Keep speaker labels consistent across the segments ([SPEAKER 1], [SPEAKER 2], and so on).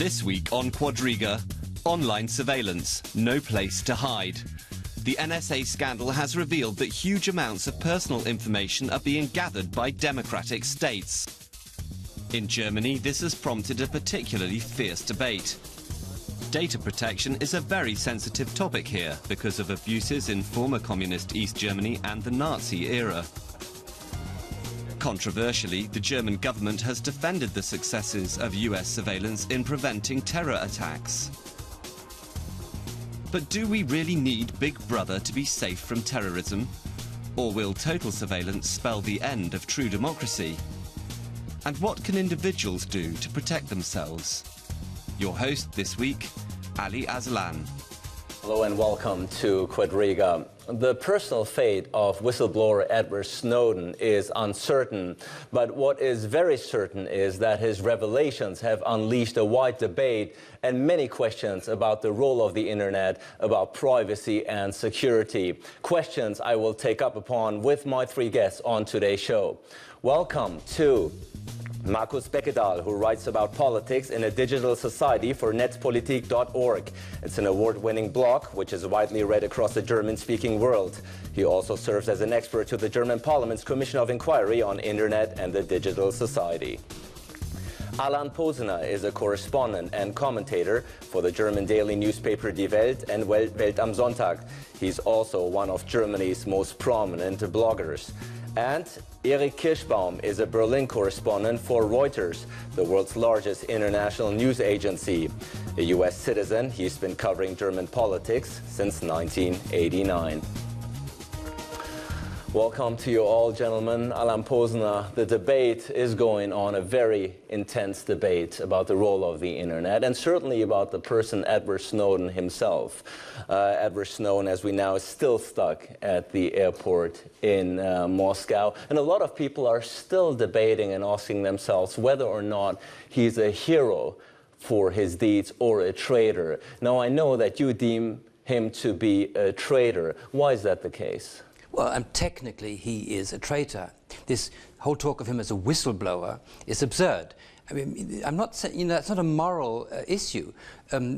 [SPEAKER 1] This week on Quadriga, online surveillance, no place to hide. The NSA scandal has revealed that huge amounts of personal information are being gathered by democratic states. In Germany, this has prompted a particularly fierce debate. Data protection is a very sensitive topic here because of abuses in former communist East Germany and the Nazi era. Controversially, the German government has defended the successes of US surveillance in preventing terror attacks. But do we really need Big Brother to be safe from terrorism? Or will total surveillance spell the end of true democracy? And what can individuals do to protect themselves? Your host this week, Ali Aslan.
[SPEAKER 2] Hello and welcome to Quadriga. The personal fate of whistleblower Edward Snowden is uncertain, but what is very certain is that his revelations have unleashed a wide debate and many questions about the role of the internet, about privacy and security. Questions I will take up upon with my three guests on today's show. Welcome to Markus Beckedahl, who writes about politics in a digital society for netzpolitik.org. It's an award-winning blog which is widely read across the German-speaking world. He also serves as an expert to the German Parliament's Commission of Inquiry on Internet and the Digital Society. Alan Posener is a correspondent and commentator for the German daily newspaper Die Welt and Welt am Sonntag. He's also one of Germany's most prominent bloggers. And Erich Kirschbaum is a Berlin correspondent for Reuters, the world's largest international news agency. A US citizen, he's been covering German politics since 1989. Welcome to you all, gentlemen. Alan Posener, the debate is going on, a very intense debate about the role of the internet and certainly about the person Edward Snowden himself. Edward Snowden, as we know, is still stuck at the airport in Moscow. And a lot of people are still debating and asking themselves whether or not he's a hero for his deeds or a traitor. Now, I know that you deem him to be a traitor. Why is that the case?
[SPEAKER 3] Well, technically he is a traitor. This whole talk of him as a whistleblower is absurd. I mean, I'm not saying, that's not a moral issue.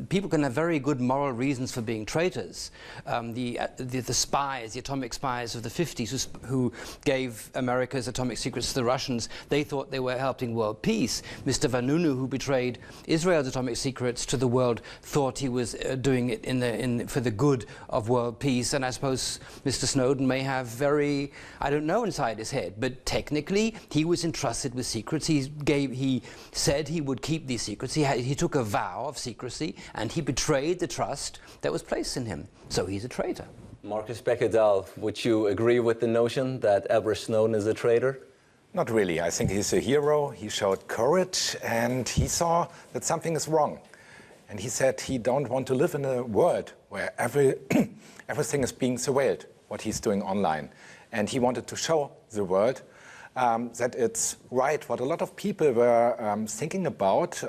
[SPEAKER 3] People can have very good moral reasons for being traitors. The spies, the atomic spies of the 50s who gave America's atomic secrets to the Russians, they thought they were helping world peace. Mr. Vanunu, who betrayed Israel's atomic secrets to the world, thought he was doing it for the good of world peace. And I suppose Mr. Snowden may have very, I don't know, inside his head, but technically he was entrusted with secrets. He said he would keep these secrets. He took a vow of secrecy, and he betrayed the trust that was placed in him. So he's a traitor.
[SPEAKER 2] Markus Beckedahl, would you agree with the notion that Edward Snowden is a traitor?
[SPEAKER 4] Not really. I think he's a hero. He showed courage, and he saw that something is wrong. And he said he don't want to live in a world where everything is being surveilled, what he's doing online. And he wanted to show the world that it's right what a lot of people were thinking about.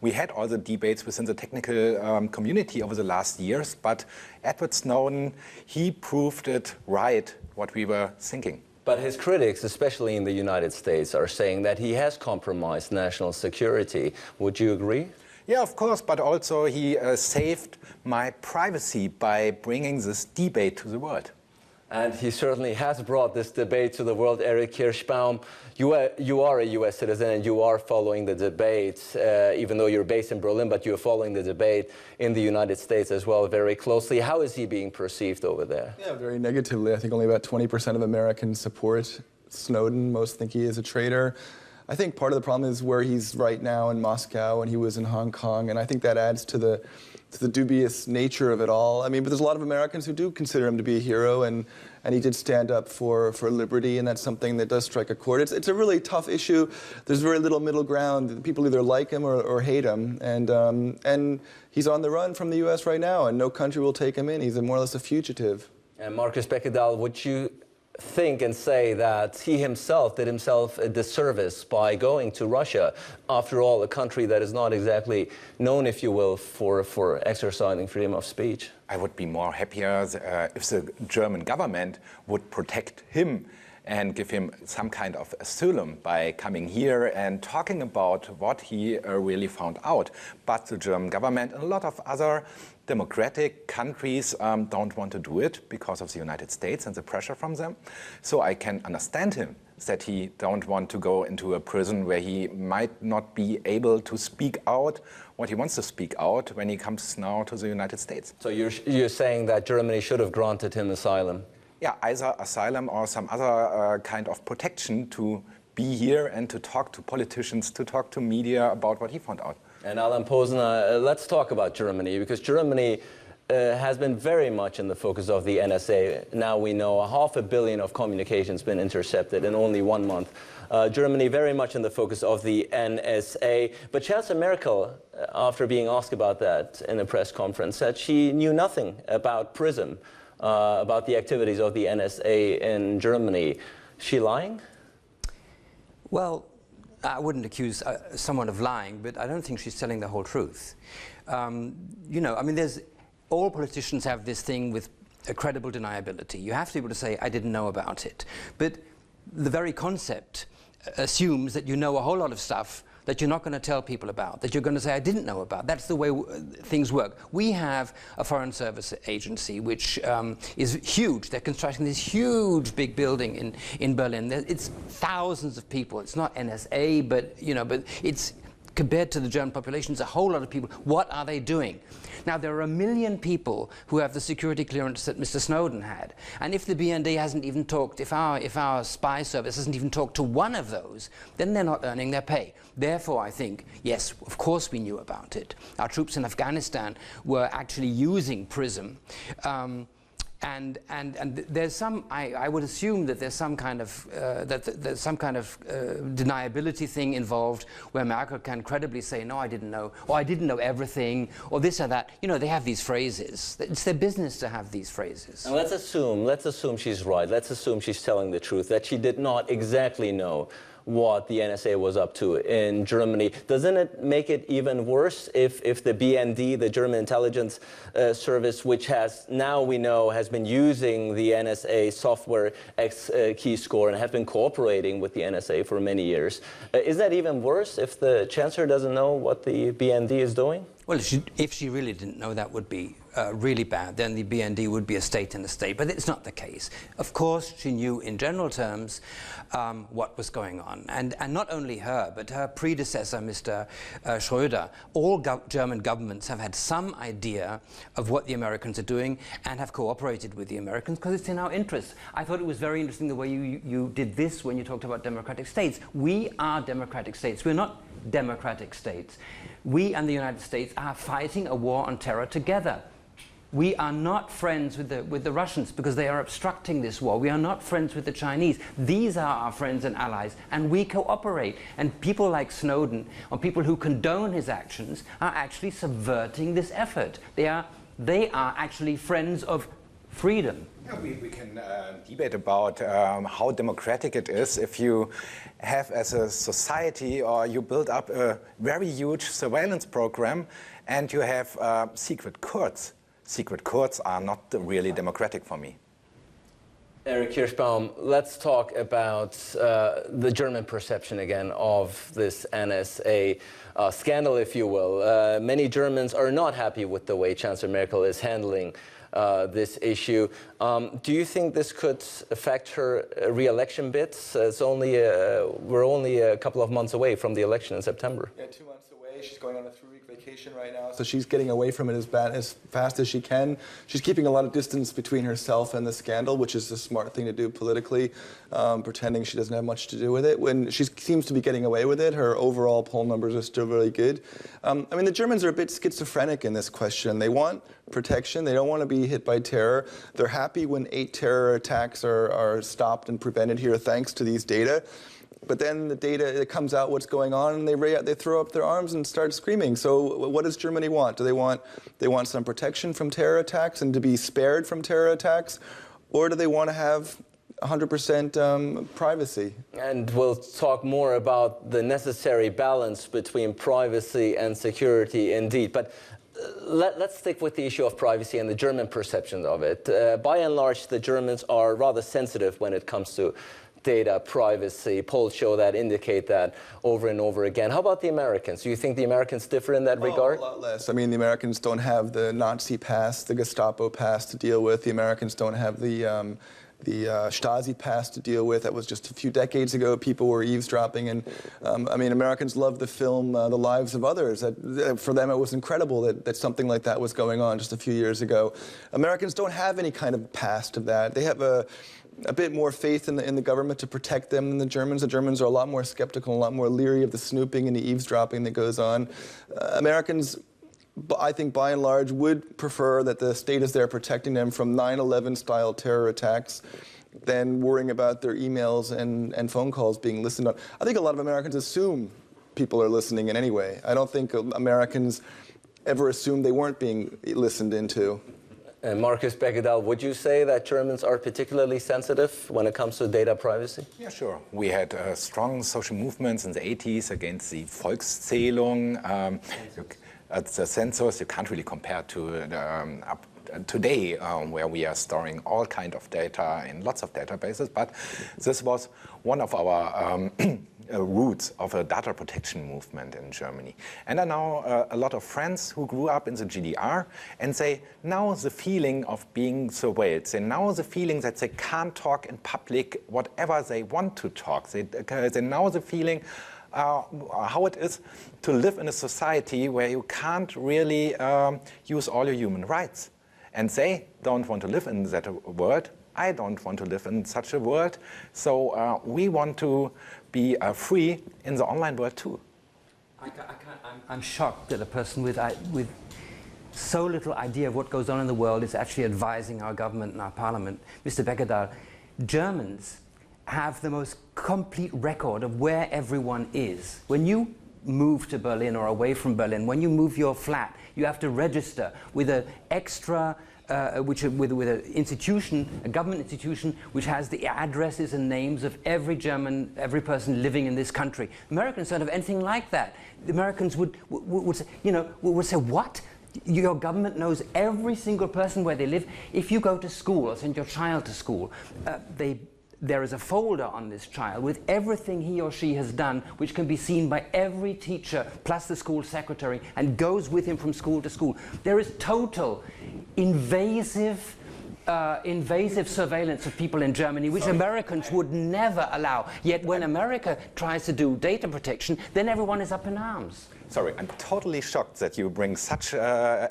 [SPEAKER 4] We had all the debates within the technical community over the last years, but Edward Snowden, he proved it right what we were thinking.
[SPEAKER 2] But his critics, especially in the United States, are saying that he has compromised national security. Would you agree?
[SPEAKER 4] Yeah, of course, but also he saved my privacy by bringing this debate to the world.
[SPEAKER 2] And he certainly has brought this debate to the world. Erich Kirschbaum, you are a US citizen and you are following the debate, even though you're based in Berlin, but you're following the debate in the United States as well very closely. How is he being perceived over there?
[SPEAKER 5] Yeah, very negatively. I think only about 20% of Americans support Snowden. Most think he is a traitor. I think part of the problem is where he's right now in Moscow, and he was in Hong Kong, and I think that adds to the dubious nature of it all. I mean, but there's a lot of Americans who do consider him to be a hero, and he did stand up for liberty, and that's something that does strike a chord. It's a really tough issue. There's very little middle ground. People either like him or hate him, and he's on the run from the U.S. right now, and no country will take him in. He's more or less a fugitive.
[SPEAKER 2] And Markus Beckedahl, would you think and say that he himself did himself a disservice by going to Russia, after all, a country that is not exactly known, if you will, for exercising freedom of speech?
[SPEAKER 4] I would be more happier if the German government would protect him and give him some kind of asylum by coming here and talking about what he really found out. But the German government and a lot of other democratic countries don't want to do it because of the United States and the pressure from them. So I can understand him that he don't want to go into a prison where he might not be able to speak out what he wants to speak out when he comes now to the United States.
[SPEAKER 2] So you're saying that Germany should have granted him asylum?
[SPEAKER 4] Yeah, either asylum or some other kind of protection to be here and to talk to politicians, to talk to media about what he found out.
[SPEAKER 2] And Alan Posener, let's talk about Germany, because Germany has been very much in the focus of the NSA. Now we know 500 million of communications been intercepted in only 1 month. Germany very much in the focus of the NSA. But Chancellor Merkel, after being asked about that in a press conference, said she knew nothing about PRISM, about the activities of the NSA in Germany. Is she lying?
[SPEAKER 3] Well, I wouldn't accuse someone of lying, but I don't think she's telling the whole truth. You know, I mean, all politicians have this thing with a credible deniability. You have to be able to say, I didn't know about it. But the very concept assumes that you know a whole lot of stuff that you're not going to tell people about, that you're going to say, I didn't know about. That's the way things work. We have a foreign service agency which is huge. They're constructing this huge big building in Berlin. It's thousands of people. It's not NSA, but it's compared to the German population, it's a whole lot of people. What are they doing? Now, there are 1 million people who have the security clearance that Mr. Snowden had. And if the BND hasn't even talked, if our spy service hasn't even talked to one of those, then they're not earning their pay. Therefore, I think, yes, of course we knew about it. Our troops in Afghanistan were actually using PRISM. And there's some. I would assume that there's some kind of deniability thing involved, where Merkel can credibly say, "No, I didn't know," or "I didn't know everything," or this or that. You know, they have these phrases. It's their business to have these phrases.
[SPEAKER 2] And let's assume she's right. Let's assume she's telling the truth, that she did not exactly know what the NSA was up to in Germany. Doesn't it make it even worse if the BND, the German intelligence service, which has been using the NSA software X-Keyscore and have been cooperating with the NSA for many years? Is that even worse if the Chancellor doesn't know what the BND is doing?
[SPEAKER 3] Well, if she really didn't know, that would be really bad. Then the BND would be a state in a state, but it's not the case. Of course, she knew in general terms what was going on. And not only her, but her predecessor, Mr. Schröder. All German governments have had some idea of what the Americans are doing and have cooperated with the Americans because it's in our interest. I thought it was very interesting the way you did this when you talked about democratic states. We are democratic states. We're not democratic states. We and the United States are fighting a war on terror together. We are not friends with the Russians because they are obstructing this war. We are not friends with the Chinese. These are our friends and allies, and we cooperate. And people like Snowden, or people who condone his actions, are actually subverting this effort. They are actually friends of freedom.
[SPEAKER 4] Yeah, we can debate about how democratic it is if you have, as a society, or you build up a very huge surveillance program and you have secret courts. Secret courts are not really democratic for me.
[SPEAKER 2] Eric Kirschbaum, let's talk about the German perception again of this NSA scandal, if you will. Many Germans are not happy with the way Chancellor Merkel is handling this issue. Do you think this could affect her re-election bids? We're only a couple of months away from the election in September.
[SPEAKER 5] Yeah, 2 months away. She's going on a 3-week vacation right now, so she's getting away from it as fast as she can. She's keeping a lot of distance between herself and the scandal, which is a smart thing to do politically, pretending she doesn't have much to do with it. When she seems to be getting away with it, her overall poll numbers are still really good. I mean, the Germans are a bit schizophrenic in this question. They want protection. They don't want to be hit by terror. They're happy when 8 terror attacks are stopped and prevented here thanks to these data. But then the data, it comes out what's going on, and they throw up their arms and start screaming. So what does Germany want? Do they want some protection from terror attacks and to be spared from terror attacks? Or do they want to have 100% privacy?
[SPEAKER 2] And we'll talk more about the necessary balance between privacy and security indeed. But let's stick with the issue of privacy and the German perception of it. By and large, the Germans are rather sensitive when it comes to data privacy. Polls show that, indicate that over and over again. How about the Americans? Do you think the Americans differ in that regard?
[SPEAKER 5] A lot less. I mean, the Americans don't have the Nazi past, the Gestapo past to deal with. The Americans don't have the Stasi past to deal with. That was just a few decades ago. People were eavesdropping, and I mean, Americans love the film The Lives of Others. For them, it was incredible that something like that was going on just a few years ago. Americans don't have any kind of past of that. They have a bit more faith in the government to protect them than the Germans. The Germans are a lot more skeptical, a lot more leery of the snooping and the eavesdropping that goes on. Americans, I think by and large, would prefer that the state is there protecting them from 9/11 style terror attacks than worrying about their emails and phone calls being listened on. I think a lot of Americans assume people are listening in any way. I don't think Americans ever assumed they weren't being listened into.
[SPEAKER 2] And Marcus Beckedahl, would you say that Germans are particularly sensitive when it comes to data privacy?
[SPEAKER 4] Yeah, sure. We had strong social movements in the 80s against the Volkszählung. The census, you can't really compare to today, where we are storing all kind of data in lots of databases. But this was one of our roots of a data protection movement in Germany. And I know a lot of friends who grew up in the GDR and say, now the feeling of being surveilled, they now the feeling that they can't talk in public whatever they want to talk. They now the feeling how it is to live in a society where you can't really use all your human rights. And they don't want to live in that world. I don't want to live in such a world. So we want to be free in the online world too.
[SPEAKER 3] I'm shocked that a person with so little idea of what goes on in the world is actually advising our government and our parliament. Mr. Beckedahl, Germans have the most complete record of where everyone is. When you move to Berlin or away from Berlin, when you move your flat, you have to register with an extra, with an institution, a government institution, which has the addresses and names of every German, every person living in this country. Americans don't have anything like that. The Americans would say, would say, what? Your government knows every single person where they live. If you go to school or send your child to school, there is a folder on this child with everything he or she has done, which can be seen by every teacher plus the school secretary, and goes with him from school to school. There is total invasive surveillance of people in Germany, which Americans would never allow. Yet when America tries to do data protection, then everyone is up in arms.
[SPEAKER 4] Sorry, I'm totally shocked that you bring such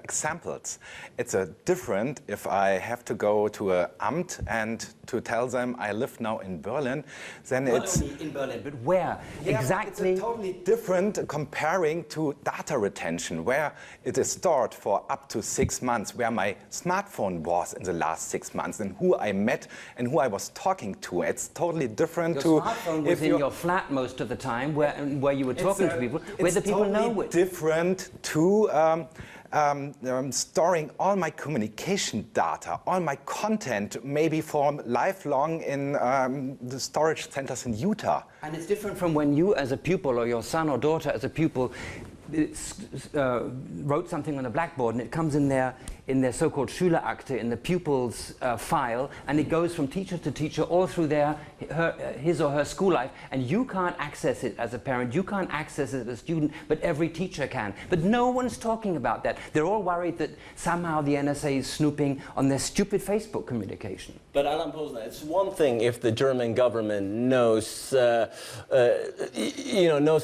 [SPEAKER 4] examples. It's different if I have to go to an Amt and to tell them I live now in Berlin, then
[SPEAKER 3] Not
[SPEAKER 4] it's...
[SPEAKER 3] only in Berlin, but where?
[SPEAKER 4] Yeah,
[SPEAKER 3] exactly.
[SPEAKER 4] It's totally different comparing to data retention, where it is stored for up to 6 months, where my smartphone was in the last 6 months, and who I met and who I was talking to. It's totally different
[SPEAKER 3] Your smartphone was in your flat most of the time, where you were talking to people, where the people know it.
[SPEAKER 4] It's different to storing all my communication data, all my content, maybe for lifelong in the storage centers in Utah.
[SPEAKER 3] And it's different from when you as a pupil, or your son or daughter as a pupil, wrote something on a blackboard, and it comes in their so-called Schülerakte, in the pupil's file, and it goes from teacher to teacher all through his or her school life, and you can't access it as a parent, you can't access it as a student, but every teacher can. But no one's talking about that. They're all worried that somehow the NSA is snooping on their stupid Facebook communication.
[SPEAKER 2] But Alan Posener, it's one thing if the German government knows, knows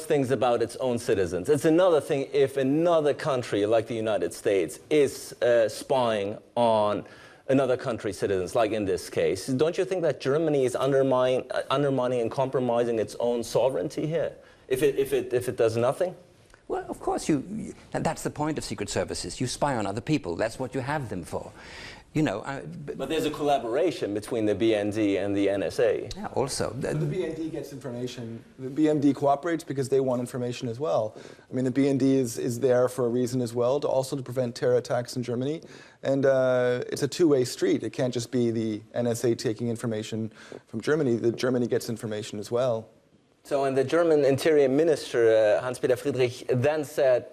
[SPEAKER 2] things about its own citizens. It's another thing if another country like the United States is spying on another country's citizens, like in this case. Don't you think that Germany is undermining and compromising its own sovereignty here, if it does nothing?
[SPEAKER 3] Well, of course, that's the point of secret services. You spy on other people. That's what you have them for.
[SPEAKER 2] But there's a collaboration between the BND and the NSA.
[SPEAKER 3] Yeah, also.
[SPEAKER 5] The BND gets information. The BND cooperates because they want information as well. I mean, the BND is there for a reason as well, to prevent terror attacks in Germany. And it's a two-way street. It can't just be the NSA taking information from Germany. Germany gets information as well.
[SPEAKER 2] So, and the German Interior Minister, Hans-Peter Friedrich, then said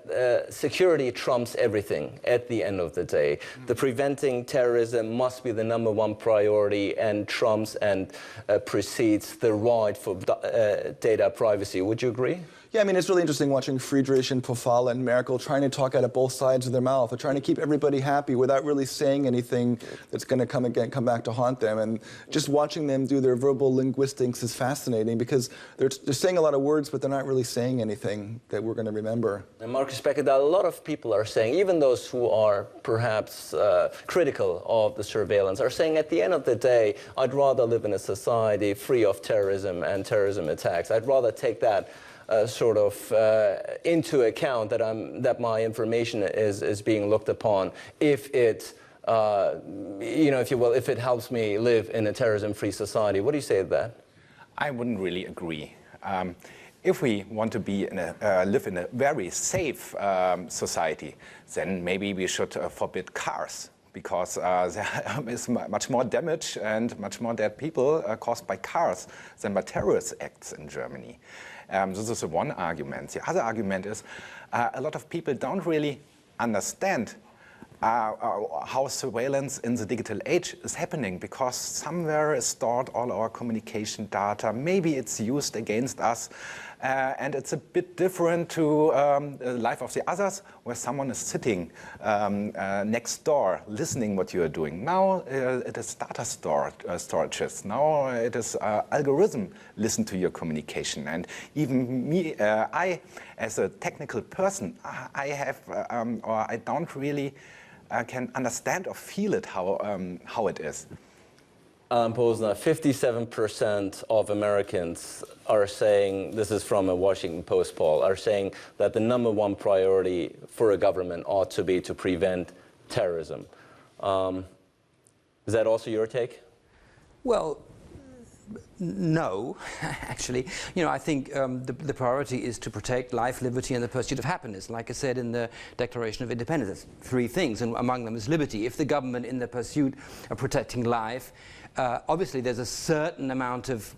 [SPEAKER 2] security trumps everything at the end of the day. The preventing terrorism must be the #1 priority and trumps and precedes the right for data privacy. Would you agree?
[SPEAKER 5] Yeah, I mean, it's really interesting watching Friedrich and Pofalla and Merkel trying to talk out of both sides of their mouth. They're trying to keep everybody happy without really saying anything that's going to come back to haunt them. And just watching them do their verbal linguistics is fascinating because they're saying a lot of words, but they're not really saying anything that we're going to remember.
[SPEAKER 2] And Marcus Beckedahl, a lot of people are saying, even those who are perhaps critical of the surveillance, are saying at the end of the day, I'd rather live in a society free of terrorism and terrorism attacks. I'd rather take that sort of into account that my information is being looked upon if it, if you will, if it helps me live in a terrorism-free society. What do you say to that?
[SPEAKER 4] I wouldn't really agree. If we want to be live in a very safe society, then maybe we should forbid cars, because there is much more damage and much more dead people caused by cars than by terrorist acts in Germany. This is one argument. The other argument is a lot of people don't really understand how surveillance in the digital age is happening, because somewhere is stored all our communication data. Maybe it's used against us, and it's a bit different to the life of the others, where someone is sitting next door, listening what you are doing. Now it is data storages. Now it is algorithm listen to your communication. And even me, I, as a technical person, I have, or I don't really can understand or feel it how it is.
[SPEAKER 2] Posener, 57% of Americans are saying, this is from a Washington Post poll, are saying that the #1 priority for a government ought to be to prevent terrorism. Is that also your take?
[SPEAKER 3] Well, no, actually. I think the priority is to protect life, liberty, and the pursuit of happiness. Like I said in the Declaration of Independence, there's 3 things, and among them is liberty. If the government, in the pursuit of protecting life, obviously there's a certain amount of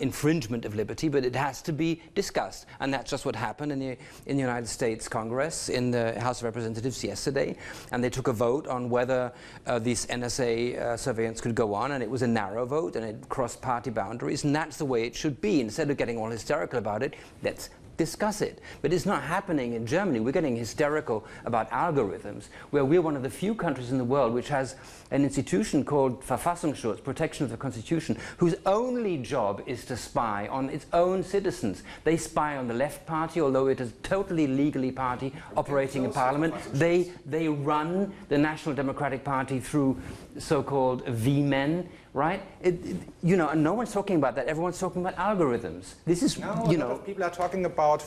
[SPEAKER 3] infringement of liberty, but it has to be discussed, and that's just what happened in the United States Congress, in the House of Representatives yesterday, and they took a vote on whether this NSA surveillance could go on, and it was a narrow vote, and it crossed party boundaries, and that's the way it should be. Instead of getting all hysterical about it, let's discuss it. But it's not happening in Germany. We're getting hysterical about algorithms, where we're one of the few countries in the world which has an institution called Verfassungsschutz, protection of the Constitution, whose only job is to spy on its own citizens. They spy on the left party, although it is a totally legally party operating in parliament. They run the National Democratic Party through so-called V-men, right? And no one's talking about that. Everyone's talking about algorithms. This is,
[SPEAKER 4] a lot of people are talking about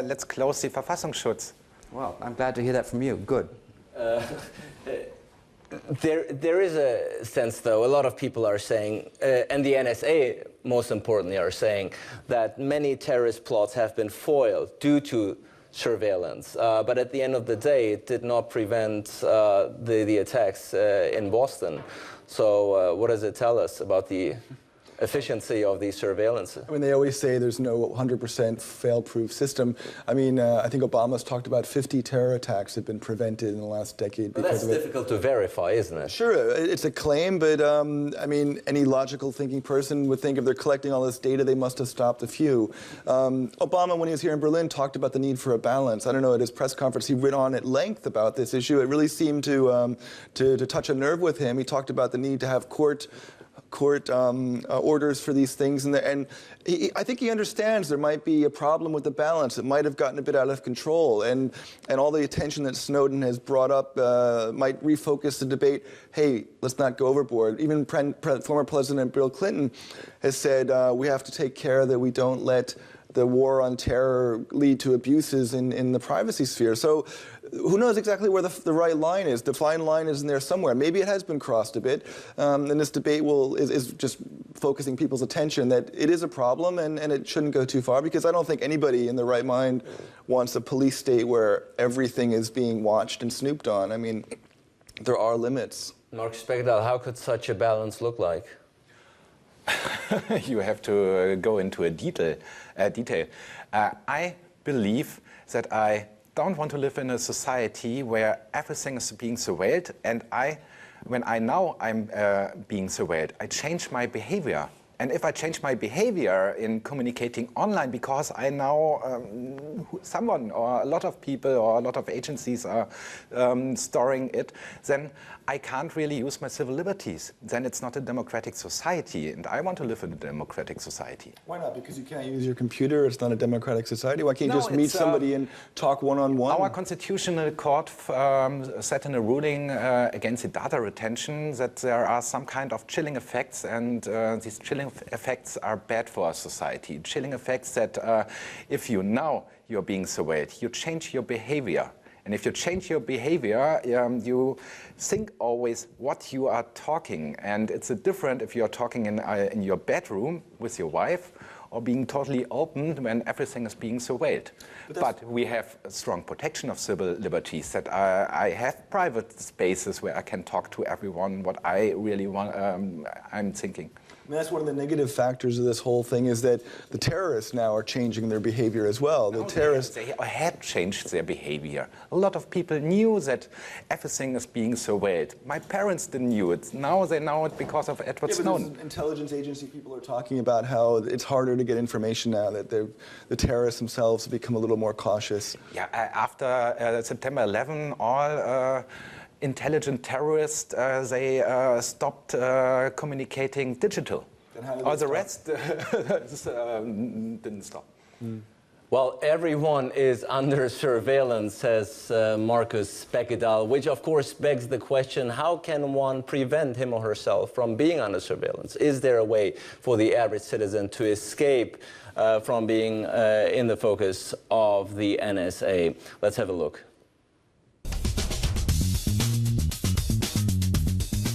[SPEAKER 4] let's close the Verfassungsschutz.
[SPEAKER 3] Well, I'm glad to hear that from you. Good.
[SPEAKER 2] There is a sense, though, a lot of people are saying, and the NSA, most importantly, are saying that many terrorist plots have been foiled due to surveillance. But at the end of the day, it did not prevent the attacks in Boston. So what does it tell us about the efficiency of these surveillance?
[SPEAKER 5] I mean, they always say there's no 100% fail-proof system. I mean, I think Obama's talked about 50 terror attacks have been prevented in the last decade because of it.
[SPEAKER 2] That's difficult to verify, isn't it?
[SPEAKER 5] Sure, it's a claim, but I mean, any logical thinking person would think if they're collecting all this data, they must have stopped a few. Obama, when he was here in Berlin, talked about the need for a balance. I don't know, at his press conference, he went on at length about this issue. It really seemed to touch a nerve with him. He talked about the need to have court orders for these things, and I think he understands there might be a problem with the balance. It might have gotten a bit out of control, and all the attention that Snowden has brought up might refocus the debate. Hey, let's not go overboard. Even former President Bill Clinton has said we have to take care that we don't let the war on terror lead to abuses in the privacy sphere. So who knows exactly where the right line is? The fine line is in there somewhere. Maybe it has been crossed a bit. And this debate is just focusing people's attention that it is a problem and it shouldn't go too far, because I don't think anybody in the right mind wants a police state where everything is being watched and snooped on. I mean, there are limits.
[SPEAKER 2] Marcus Beckedahl, how could such a balance look like?
[SPEAKER 4] You have to go into a detail. detail. I believe that I don't want to live in a society where everything is being surveilled, and when I'm being surveilled, I change my behavior. And if I change my behavior in communicating online because I now, someone or a lot of people or a lot of agencies are storing it, then I can't really use my civil liberties. Then it's not a democratic society, and I want to live in a democratic society.
[SPEAKER 5] Why not? Because you can't use your computer, it's not a democratic society? Why can't you just meet somebody and talk one-on-one?
[SPEAKER 4] Our constitutional court set in a ruling against the data retention that there are some kind of chilling effects, and these chilling effects are bad for our society. Chilling effects that if you know you're being surveilled, you change your behavior. And if you change your behavior, you think always what you are talking. And it's different if you're talking in your bedroom with your wife or being totally open when everything is being surveilled. But we have a strong protection of civil liberties, that I have private spaces where I can talk to everyone what I really want, I'm thinking.
[SPEAKER 5] I mean, that's one of the negative factors of this whole thing, is that the terrorists now are changing their behavior as well. The terrorists...
[SPEAKER 4] They had changed their behavior. A lot of people knew that everything is being surveilled. My parents didn't know it. Now they know it because of Edward Snowden.
[SPEAKER 5] Intelligence agency people are talking about how it's harder to get information now, that the terrorists themselves have become a little more cautious.
[SPEAKER 4] Yeah, after September 11, all intelligent terrorists, they stopped communicating digital. All the rest didn't stop.
[SPEAKER 2] Well, everyone is under surveillance, says Marcus Beckedahl, which of course begs the question, how can one prevent him or herself from being under surveillance? Is there a way for the average citizen to escape from being in the focus of the NSA? Let's have a look.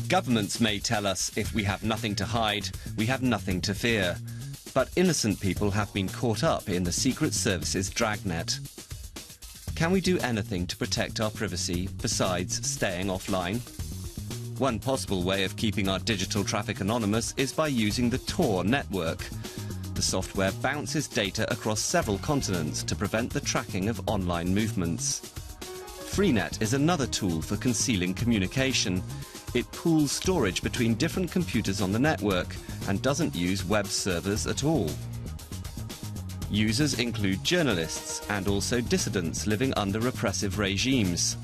[SPEAKER 1] Governments may tell us if we have nothing to hide, we have nothing to fear. But innocent people have been caught up in the Secret Service's dragnet. Can we do anything to protect our privacy besides staying offline? One possible way of keeping our digital traffic anonymous is by using the Tor network. The software bounces data across several continents to prevent the tracking of online movements. Freenet is another tool for concealing communication. It pools storage between different computers on the network and doesn't use web servers at all. Users include journalists and also dissidents living under repressive regimes.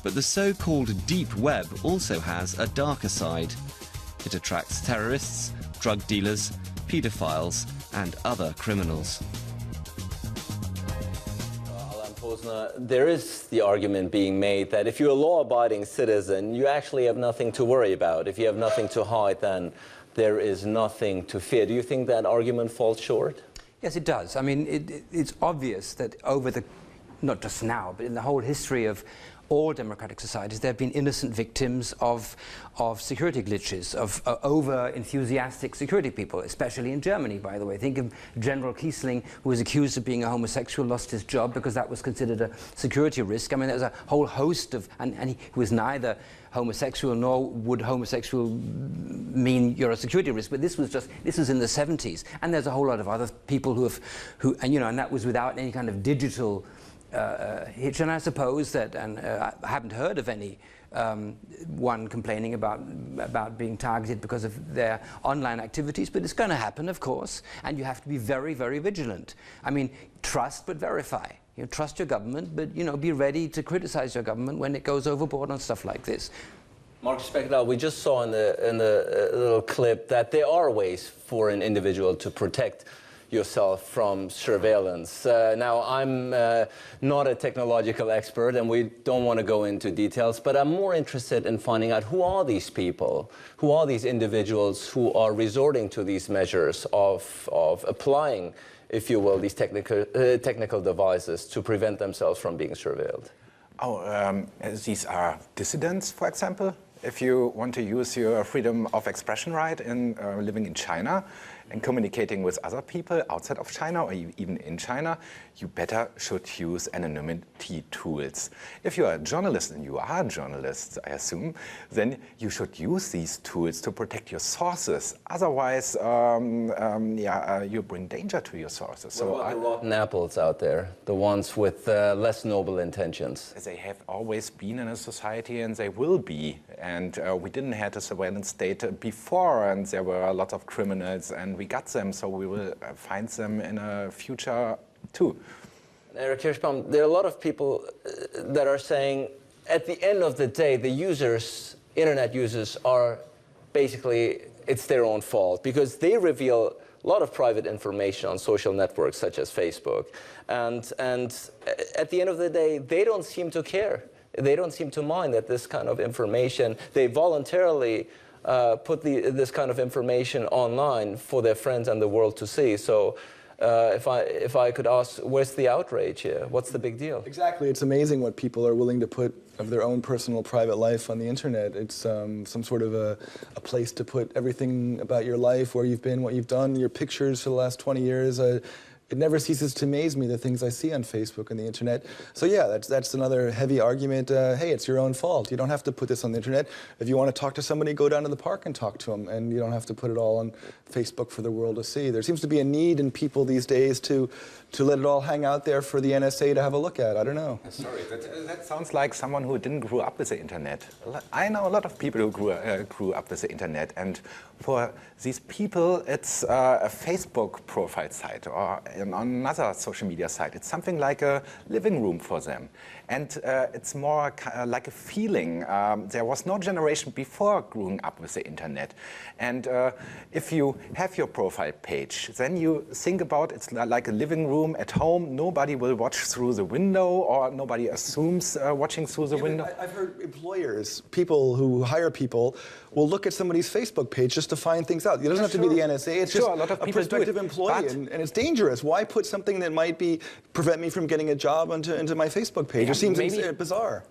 [SPEAKER 1] But the so-called deep web also has a darker side. It attracts terrorists, drug dealers, pedophiles and other criminals.
[SPEAKER 2] Posener, there is the argument being made that if you're a law-abiding citizen, you actually have nothing to worry about. If you have nothing to hide, then there is nothing to fear. Do you think that argument falls short?
[SPEAKER 3] Yes, it does. I mean, it's obvious that over the, not just now, but in the whole history of all democratic societies, there have been innocent victims of security glitches, of over-enthusiastic security people, especially in Germany, by the way. Think of General Kiesling, who was accused of being a homosexual, lost his job because that was considered a security risk. I mean, there was a whole host of, and he was neither homosexual nor would homosexual mean you're a security risk, but this was in the 70s. And there's a whole lot of other people and that was without any kind of digital hitch, and I suppose that, and I haven't heard of any one complaining about being targeted because of their online activities, but it's going to happen, of course, and you have to be very, very vigilant. I mean, trust but verify. You trust your government, but be ready to criticize your government when it goes overboard on stuff like this.
[SPEAKER 2] Marcus Beckedahl, we just saw in the little clip that there are ways for an individual to protect yourself from surveillance. Now, I'm not a technological expert, and we don't want to go into details, but I'm more interested in finding out who are these people, who are these individuals who are resorting to these measures of applying, if you will, these technical devices to prevent themselves from being surveilled.
[SPEAKER 4] These are dissidents, for example. If you want to use your freedom of expression right in living in China, and communicating with other people outside of China or even in China, you better should use anonymity tools. If you are a journalist, and you are a journalist, I assume, then you should use these tools to protect your sources. Otherwise, you bring danger to your sources.
[SPEAKER 2] What about the rotten apples out there, the ones with less noble intentions?
[SPEAKER 4] They have always been in a society, and they will be. And we didn't have a surveillance state before, and there were a lot of criminals, and we got them, so we will find them in a future too.
[SPEAKER 2] Eric Kirschbaum, there are a lot of people that are saying, at the end of the day, the users, internet users, are basically, it's their own fault, because they reveal a lot of private information on social networks such as Facebook. And at the end of the day, they don't seem to care. They don't seem to mind that this kind of information, they voluntarily put this kind of information online for their friends and the world to see. So if I could ask, where's the outrage here? What's the big deal?
[SPEAKER 5] Exactly. It's amazing what people are willing to put of their own personal private life on the internet. It's some sort of a place to put everything about your life, where you've been, what you've done, your pictures for the last 20 years. It never ceases to amaze me, the things I see on Facebook and the internet. So yeah, that's another heavy argument. Hey, it's your own fault. You don't have to put this on the internet. If you want to talk to somebody, go down to the park and talk to them, and you don't have to put it all on Facebook for the world to see. There seems to be a need in people these days to let it all hang out there for the NSA to have a look at. I don't know.
[SPEAKER 4] Sorry, that sounds like someone who didn't grow up with the internet. I know a lot of people who grew up with the internet, and for these people, it's a Facebook profile site or another social media site. It's something like a living room for them. And it's more like a feeling. There was no generation before growing up with the internet. And if you have your profile page, then you think about it's like a living room at home. Nobody will watch through the window, or nobody assumes watching through the window.
[SPEAKER 5] I've heard employers, people who hire people, will look at somebody's Facebook page just to find things out. It doesn't have to be the NSA. It's just
[SPEAKER 4] a lot of
[SPEAKER 5] a prospective employee, and it's dangerous. Why put something that might prevent me from getting a job into my Facebook page? It seems bizarre.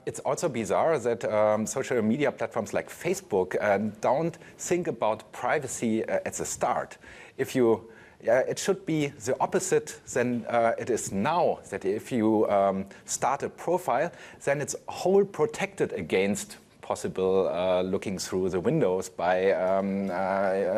[SPEAKER 4] It's also bizarre that social media platforms like Facebook don't think about privacy at the start. It should be the opposite than it is now, that if you start a profile, then it's whole protected against possible looking through the windows by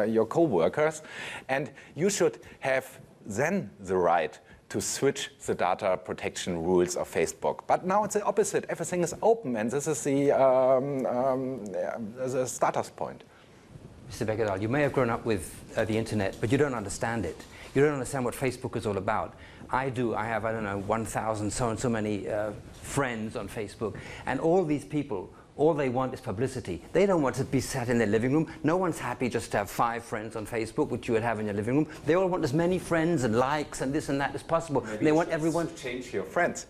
[SPEAKER 4] your co-workers. And you should have then the right to switch the data protection rules of Facebook. But now it's the opposite. Everything is open, and this is the status point.
[SPEAKER 3] Mr. Beckedahl, you may have grown up with the internet, but you don't understand it. You don't understand what Facebook is all about. I do. I have, I don't know, 1,000 so many friends on Facebook, and all these people, all they want is publicity. They don't want to be sat in their living room. No one's happy just to have 5 friends on Facebook, which you would have in your living room. They all want as many friends and likes and this and that as possible.
[SPEAKER 4] Maybe
[SPEAKER 3] they want everyone
[SPEAKER 4] to change your friends.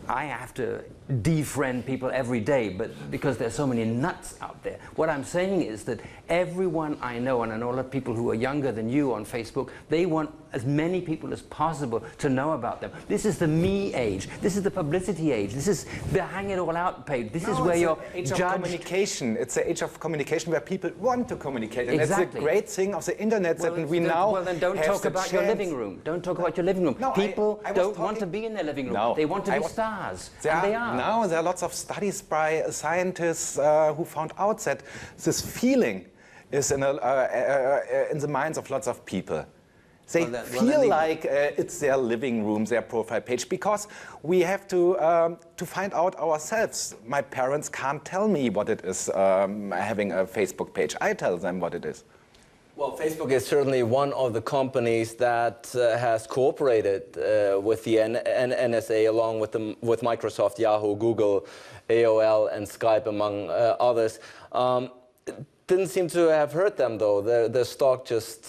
[SPEAKER 3] I have to defriend people every day, but because there's so many nuts out there. What I'm saying is that everyone I know, and I know a lot of people who are younger than you on Facebook, they want as many people as possible to know about them. This is the me age. This is the publicity age. This is the hang it all out page. This is where you're
[SPEAKER 4] judged. Age of communication. It's the age of communication where people want to communicate. And
[SPEAKER 3] exactly.
[SPEAKER 4] That's the great thing of the internet, that we now
[SPEAKER 3] Well, then don't talk about your living room. Don't talk about your living room.
[SPEAKER 4] No,
[SPEAKER 3] people don't want to be in their living room.
[SPEAKER 4] No,
[SPEAKER 3] they want to be stars. And they are.
[SPEAKER 4] Now there are lots of studies by scientists who found out that this feeling is in the minds of lots of people. They feel like it's their living room, their profile page, because we have to find out ourselves. My parents can't tell me what it is having a Facebook page. I tell them what it is.
[SPEAKER 2] Well, Facebook is certainly one of the companies that has cooperated with the NSA, along with Microsoft, Yahoo, Google, AOL, and Skype, among others. Didn't seem to have hurt them, though. The stock just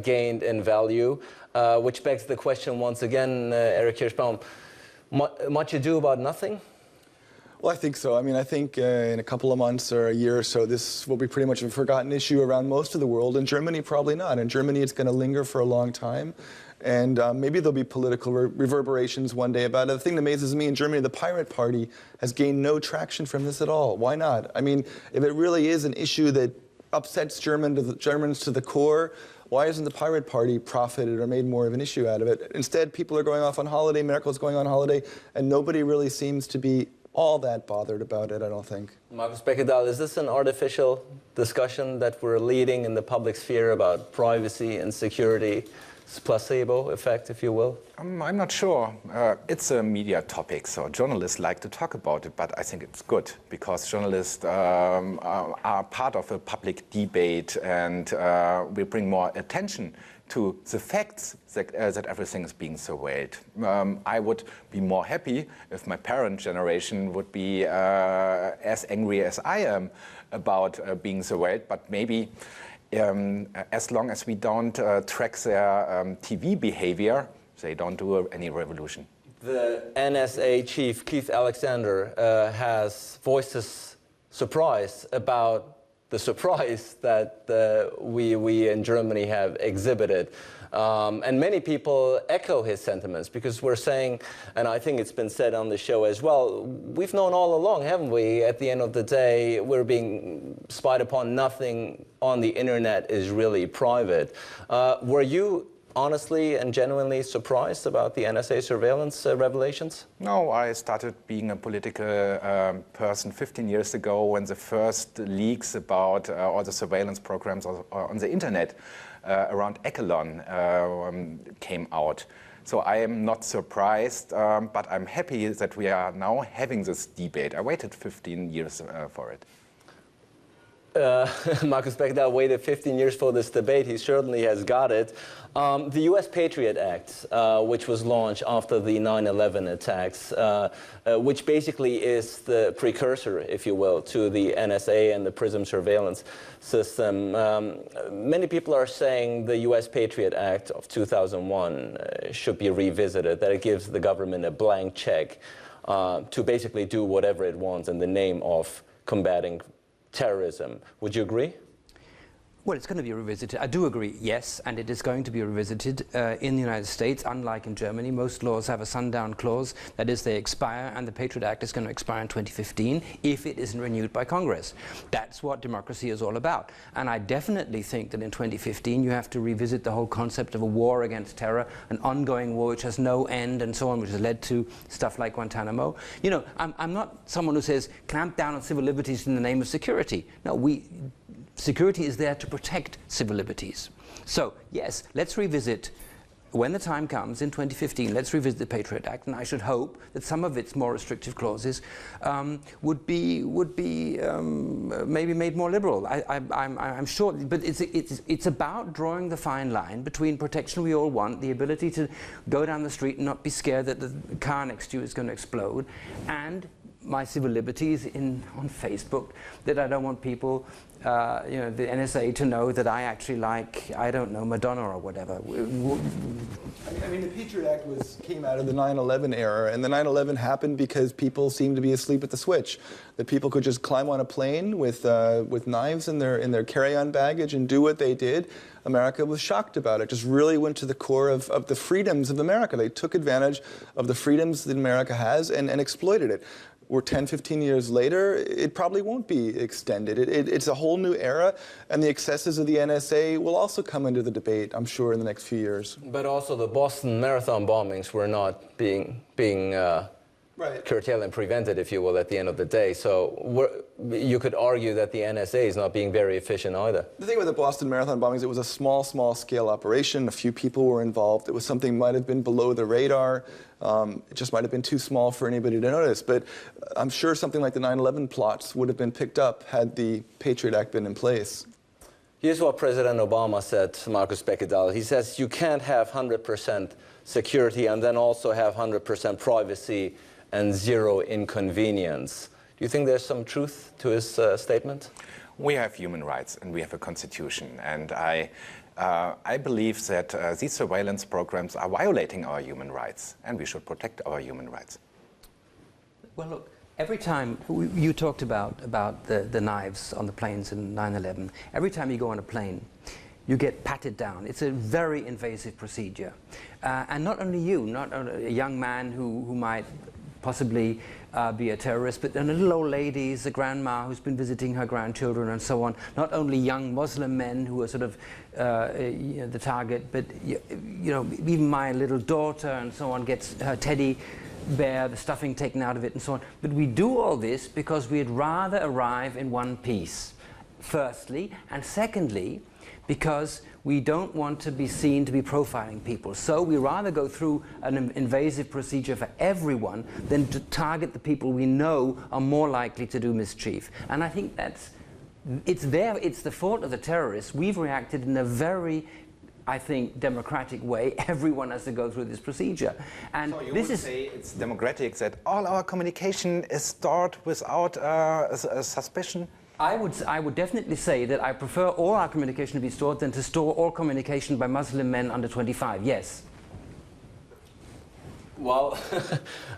[SPEAKER 2] gained in value, which begs the question once again, Eric Kirschbaum, much ado about nothing?
[SPEAKER 5] Well, I think so. I mean, I think in a couple of months or a year or so, this will be pretty much a forgotten issue around most of the world. In Germany, probably not. In Germany, it's going to linger for a long time. And maybe there'll be political reverberations one day about it. The thing that amazes me in Germany, the Pirate Party has gained no traction from this at all. Why not? I mean, if it really is an issue that upsets Germans to the core. Why isn't the Pirate Party profited or made more of an issue out of it? Instead, people are going off on holiday, Merkel's going on holiday, and nobody really seems to be all that bothered about it, I don't think.
[SPEAKER 2] Markus Beckedahl, is this an artificial discussion that we're leading in the public sphere about privacy and security? Placebo effect, if you will?
[SPEAKER 4] I'm not sure. It's a media topic, so journalists like to talk about it, but I think it's good because journalists are part of a public debate, and we bring more attention to the facts that everything is being surveilled. I would be more happy if my parent generation would be as angry as I am about being surveilled, but maybe as long as we don't track their TV behavior, they don't do any revolution.
[SPEAKER 2] The NSA chief, Keith Alexander, has voiced his surprise about the surprise that we in Germany have exhibited. And many people echo his sentiments because we're saying, and I think it's been said on the show as well, we've known all along, haven't we? At the end of the day, we're being spied upon. Nothing on the internet is really private. Were you honestly and genuinely surprised about the NSA surveillance revelations?
[SPEAKER 4] No, I started being a political person 15 years ago when the first leaks about all the surveillance programs on the internet around acclaimed came out. So I am not surprised, but I'm happy that we are now having this debate. I waited 15 years for it.
[SPEAKER 2] Markus Beckedahl waited 15 years for this debate. He certainly has got it. The US Patriot Act, which was launched after the 9/11 attacks, which basically is the precursor, if you will, to the NSA and the PRISM surveillance system. Many people are saying the US Patriot Act of 2001 should be revisited, that it gives the government a blank check to basically do whatever it wants in the name of combating terrorism. Would you agree?
[SPEAKER 3] Well, it's going to be revisited. I do agree, yes, and it is going to be revisited in the United States. Unlike in Germany, most laws have a sundown clause. That is, they expire, and the Patriot Act is going to expire in 2015 if it isn't renewed by Congress. That's what democracy is all about. And I definitely think that in 2015 you have to revisit the whole concept of a war against terror, an ongoing war which has no end and so on, which has led to stuff like Guantanamo. You know, I'm not someone who says clamp down on civil liberties in the name of security. No, security is there to protect civil liberties. So, yes, let's revisit, when the time comes in 2015, let's revisit the Patriot Act, and I should hope that some of its more restrictive clauses would be maybe made more liberal. I'm sure, but it's about drawing the fine line between protection we all want, the ability to go down the street and not be scared that the car next to you is going to explode, and my civil liberties on Facebook, that I don't want people, the NSA to know that I actually like, I don't know, Madonna or whatever.
[SPEAKER 5] I mean, the Patriot Act came out of the 9/11 era, and the 9/11 happened because people seemed to be asleep at the switch. That people could just climb on a plane with knives in their carry-on baggage and do what they did. America was shocked about it. Just really went to the core of the freedoms of America. They took advantage of the freedoms that America has and exploited it. We're 10, 15 years later, it probably won't be extended. It's a whole new era, and the excesses of the NSA will also come into the debate, I'm sure, in the next few years.
[SPEAKER 2] But also the Boston Marathon bombings were not being
[SPEAKER 5] right.
[SPEAKER 2] curtailed and prevented, if you will, at the end of the day. So you could argue that the NSA is not being very efficient either.
[SPEAKER 5] The thing with the Boston Marathon bombings, it was a small scale operation. A few people were involved. It was something might have been below the radar. It just might have been too small for anybody to notice. But I'm sure something like the 9/11 plots would have been picked up had the Patriot Act been in place.
[SPEAKER 2] Here's what President Obama said, Markus Beckedahl. He says you can't have 100% security and then also have 100% privacy and zero inconvenience. Do you think there's some truth to his statement?
[SPEAKER 4] We have human rights and we have a constitution, and I believe that these surveillance programs are violating our human rights, and we should protect our human rights.
[SPEAKER 3] Well, look, every time you talked about the knives on the planes in 9/11, every time you go on a plane, you get patted down. It's a very invasive procedure. And not only you, not only a young man who might possibly be a terrorist, but then a little old lady is a grandma who's been visiting her grandchildren and so on. Not only young Muslim men who are sort of the target, but even my little daughter and so on gets her teddy bear, the stuffing taken out of it and so on. But we do all this because we'd rather arrive in one piece, firstly, and secondly, because we don't want to be seen to be profiling people. So we rather go through an invasive procedure for everyone than to target the people we know are more likely to do mischief. And I think it's the fault of the terrorists. We've reacted in a very, I think, democratic way. Everyone has to go through this procedure. And
[SPEAKER 4] so you
[SPEAKER 3] this
[SPEAKER 4] would
[SPEAKER 3] is
[SPEAKER 4] say it's democratic that all our communication is stored without a suspicion?
[SPEAKER 3] I would definitely say that I prefer all our communication to be stored than to store all communication by Muslim men under 25, yes.
[SPEAKER 2] Well,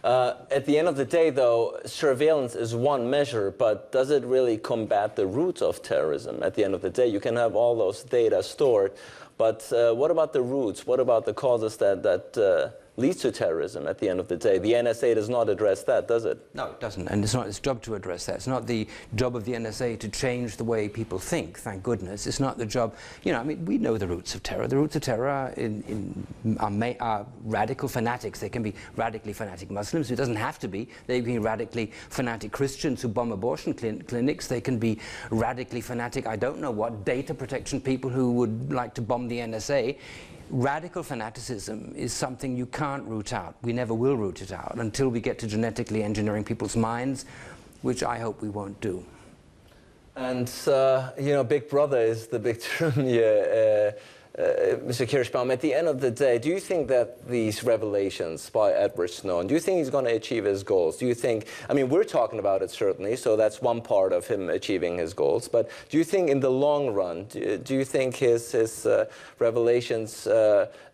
[SPEAKER 2] at the end of the day, though, surveillance is one measure, but does it really combat the roots of terrorism? At the end of the day, you can have all those data stored, but what about the roots? What about the causes that leads to terrorism at the end of the day? The NSA does not address that, does it?
[SPEAKER 3] No, it doesn't, and it's not its job to address that. It's not the job of the NSA to change the way people think, thank goodness. It's not the job, I mean, we know the roots of terror. The roots of terror are radical fanatics. They can be radically fanatic Muslims. It doesn't have to be. They can be radically fanatic Christians who bomb abortion clinics. They can be radically fanatic, I don't know what, data protection people who would like to bomb the NSA. Radical fanaticism is something you can't root out. We never will root it out until we get to genetically engineering people's minds, which I hope we won't do.
[SPEAKER 2] And, Big Brother is the big term here, Mr. Kirschbaum. At the end of the day, do you think that these revelations by Edward Snowden, do you think he's going to achieve his goals? Do you think, I mean, we're talking about it certainly, so that's one part of him achieving his goals, but do you think in the long run, do you think his revelations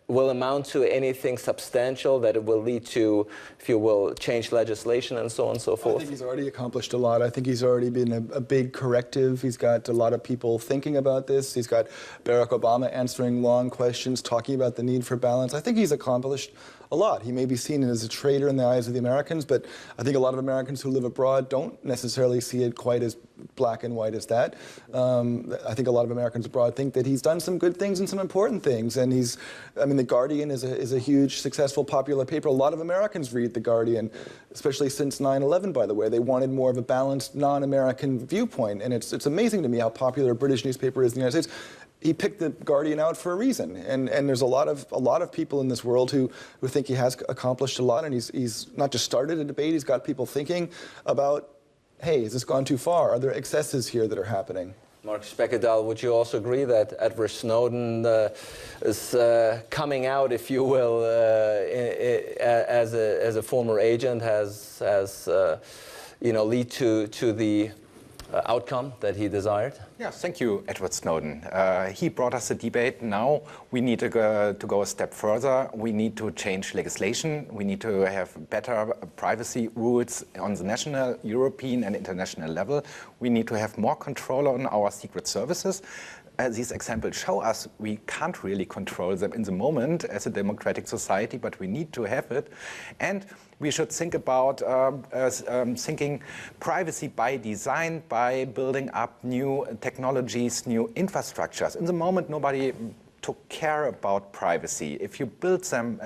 [SPEAKER 2] will amount to anything substantial, that it will lead to, if you will, change legislation and so on and so forth?
[SPEAKER 5] I think he's already accomplished a lot. I think he's already been a big corrective. He's got a lot of people thinking about this. He's got Barack Obama answering long questions, talking about the need for balance. I think he's accomplished a lot. He may be seen as a traitor in the eyes of the Americans, but I think a lot of Americans who live abroad don't necessarily see it quite as black and white as that. I think a lot of Americans abroad think that he's done some good things and some important things. And The Guardian is a huge, successful, popular paper. A lot of Americans read The Guardian, especially since 9/11, by the way. They wanted more of a balanced, non-American viewpoint. And it's amazing to me how popular a British newspaper is in the United States. He picked The Guardian out for a reason, and there's a lot of people in this world who think he has accomplished a lot, and he's not just started a debate, he's got people thinking about, hey, has this gone too far? Are there excesses here that are happening?
[SPEAKER 2] Mark Speckedahl, would you also agree that Edward Snowden is coming out, if you will, as a former agent, has lead to the outcome that he desired?
[SPEAKER 4] Yes, thank you, Edward Snowden. He brought us a debate. Now we need to go a step further. We need to change legislation. We need to have better privacy rules on the national, European and international level. We need to have more control on our secret services. These examples show us we can't really control them in the moment as a democratic society, but we need to have it. And we should think about thinking privacy by design, by building up new technologies, new infrastructures. In the moment, nobody took care about privacy. If you build them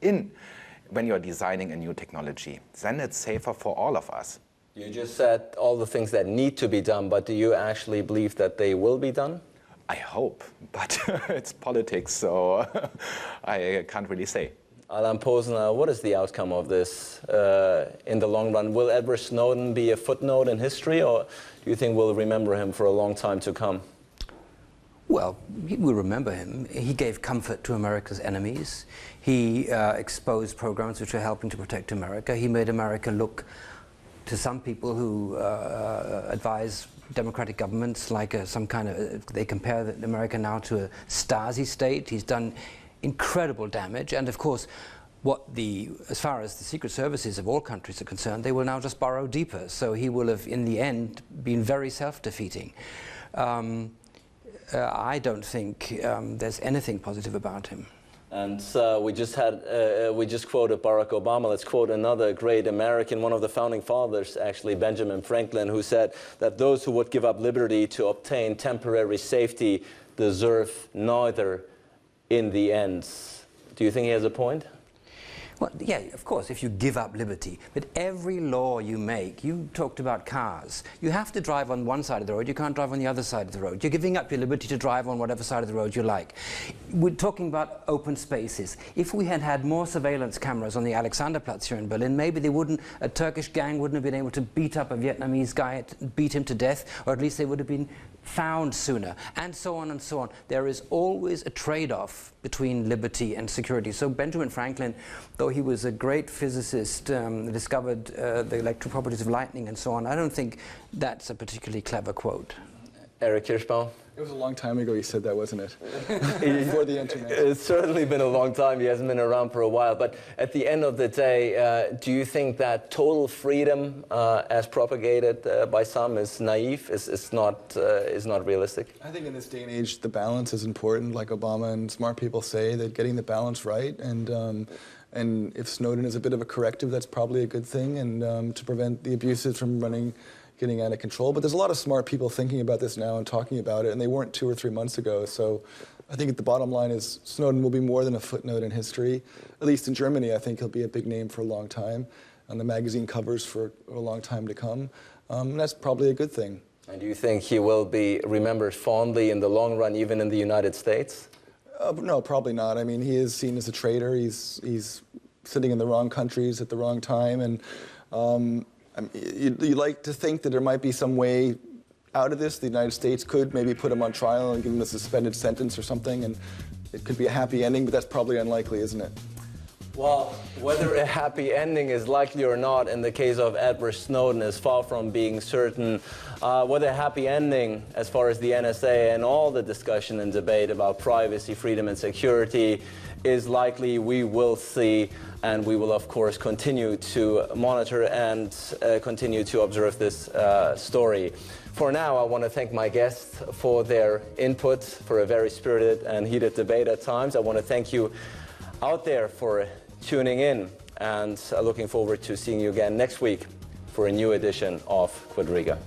[SPEAKER 4] in when you're designing a new technology, then it's safer for all of us.
[SPEAKER 2] You just said all the things that need to be done, but do you actually believe that they will be done?
[SPEAKER 4] I hope, but it's politics, so I can't really say.
[SPEAKER 2] Alain Posener, what is the outcome of this in the long run? Will Edward Snowden be a footnote in history, or do you think we'll remember him for a long time to come?
[SPEAKER 3] Well, we remember him. He gave comfort to America's enemies. He exposed programs which are helping to protect America. He made America look, to some people who advise democratic governments, like they compare America now to a Stasi state. He's done incredible damage, and of course, as far as the secret services of all countries are concerned, they will now just burrow deeper. So he will have, in the end, been very self-defeating. I don't think there's anything positive about him.
[SPEAKER 2] And we just quoted Barack Obama. Let's quote another great American, one of the founding fathers, actually, Benjamin Franklin, who said that those who would give up liberty to obtain temporary safety deserve neither in the end. Do you think he has a point?
[SPEAKER 3] Well, yeah, of course, if you give up liberty. But every law you make, you talked about cars. You have to drive on one side of the road. You can't drive on the other side of the road. You're giving up your liberty to drive on whatever side of the road you like. We're talking about open spaces. If we had had more surveillance cameras on the Alexanderplatz here in Berlin, maybe a Turkish gang wouldn't have been able to beat up a Vietnamese guy, beat him to death, or at least they would have been found sooner, and so on and so on. There is always a trade-off between liberty and security. So Benjamin Franklin, though he was a great physicist, discovered the electric properties of lightning and so on, I don't think that's a particularly clever quote.
[SPEAKER 2] Eric Kirschbaum?
[SPEAKER 5] It was a long time ago you said that, wasn't it? Before the internet.
[SPEAKER 2] It's certainly been a long time. He hasn't been around for a while. But at the end of the day, do you think that total freedom, as propagated by some, is naive, is not realistic?
[SPEAKER 5] I think in this day and age, the balance is important. Like Obama and smart people say, that getting the balance right, and if Snowden is a bit of a corrective, that's probably a good thing, and to prevent the abuses from getting out of control. But there's a lot of smart people thinking about this now and talking about it, and they weren't 2 or 3 months ago. So I think the bottom line is Snowden will be more than a footnote in history. At least in Germany, I think he'll be a big name for a long time, on the magazine covers for a long time to come. And that's probably a good thing.
[SPEAKER 2] And do you think he will be remembered fondly in the long run, even in the United States?
[SPEAKER 5] No, probably not. I mean, he is seen as a traitor. He's sitting in the wrong countries at the wrong time, and you like to think that there might be some way out of this. The United States could maybe put him on trial and give him a suspended sentence or something, and it could be a happy ending, but that's probably unlikely, isn't it?
[SPEAKER 2] Well, whether a happy ending is likely or not in the case of Edward Snowden is far from being certain. Whether a happy ending as far as the NSA and all the discussion and debate about privacy, freedom and security is likely, we will see, and we will of course continue to monitor and continue to observe this story. For now, I want to thank my guests for their input, for a very spirited and heated debate at times. I want to thank you out there for tuning in, and looking forward to seeing you again next week for a new edition of Quadriga.